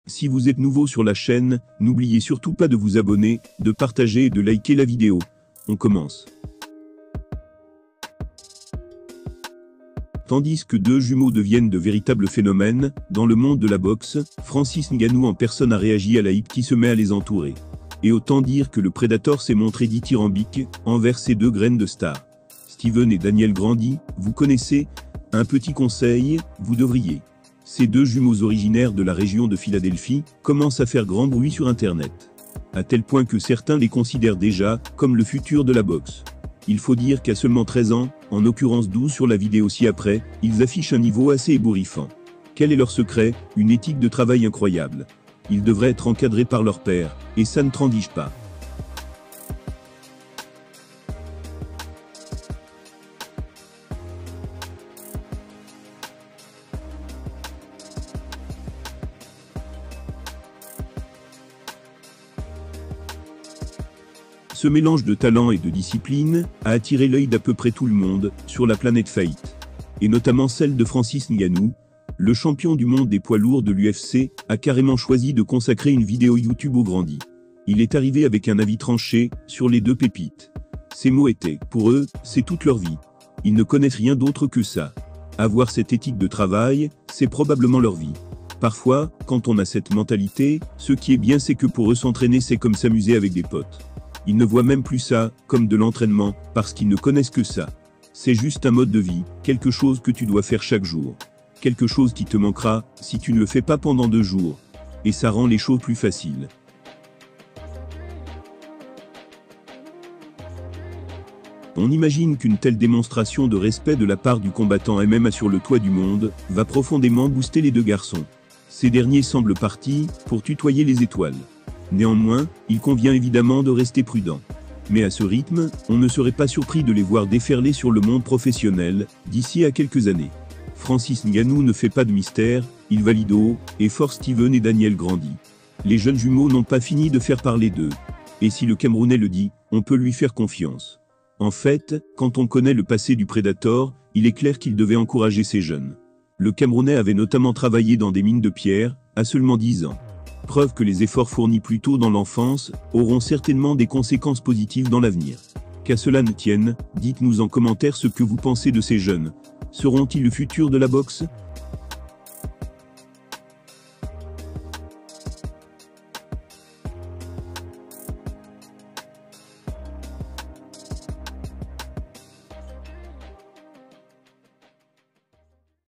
Si vous êtes nouveau sur la chaîne, n'oubliez surtout pas de vous abonner, de partager et de liker la vidéo. On commence. Tandis que deux jumeaux deviennent de véritables phénomènes, dans le monde de la boxe, Francis Ngannou en personne a réagi à la hype qui se met à les entourer. Et autant dire que le Predator s'est montré dithyrambique envers ces deux graines de stars. Steven et Daniel Grandi, vous connaissez? Un petit conseil, vous devriez. Ces deux jumeaux originaires de la région de Philadelphie commencent à faire grand bruit sur Internet. À tel point que certains les considèrent déjà comme le futur de la boxe. Il faut dire qu'à seulement 13 ans, en l'occurrence 12 sur la vidéo ci-après, ils affichent un niveau assez ébouriffant. Quel est leur secret? Une éthique de travail incroyable. Ils devraient être encadrés par leur père, et ça ne transige pas. Ce mélange de talent et de discipline a attiré l'œil d'à peu près tout le monde sur la planète Fight, et notamment celle de Francis Ngannou. Le champion du monde des poids lourds de l'UFC a carrément choisi de consacrer une vidéo YouTube au Grandi. Il est arrivé avec un avis tranché sur les deux pépites. Ces mots étaient, pour eux, c'est toute leur vie. Ils ne connaissent rien d'autre que ça. Avoir cette éthique de travail, c'est probablement leur vie. Parfois, quand on a cette mentalité, ce qui est bien c'est que pour eux s'entraîner c'est comme s'amuser avec des potes. Ils ne voient même plus ça comme de l'entraînement, parce qu'ils ne connaissent que ça. C'est juste un mode de vie, quelque chose que tu dois faire chaque jour. Quelque chose qui te manquera si tu ne le fais pas pendant 2 jours. Et ça rend les choses plus faciles. On imagine qu'une telle démonstration de respect de la part du combattant MMA sur le toit du monde va profondément booster les deux garçons. Ces derniers semblent partis pour tutoyer les étoiles. Néanmoins, il convient évidemment de rester prudent. Mais à ce rythme, on ne serait pas surpris de les voir déferler sur le monde professionnel d'ici à quelques années. Francis Ngannou ne fait pas de mystère, il valide haut et fort Steven et Daniel Grandi. Les jeunes jumeaux n'ont pas fini de faire parler d'eux. Et si le Camerounais le dit, on peut lui faire confiance. En fait, quand on connaît le passé du Predator, il est clair qu'il devait encourager ces jeunes. Le Camerounais avait notamment travaillé dans des mines de pierre, à seulement 10 ans. Preuve que les efforts fournis plus tôt dans l'enfance auront certainement des conséquences positives dans l'avenir. Qu'à cela ne tienne, dites-nous en commentaire ce que vous pensez de ces jeunes. Seront-ils le futur de la boxe ?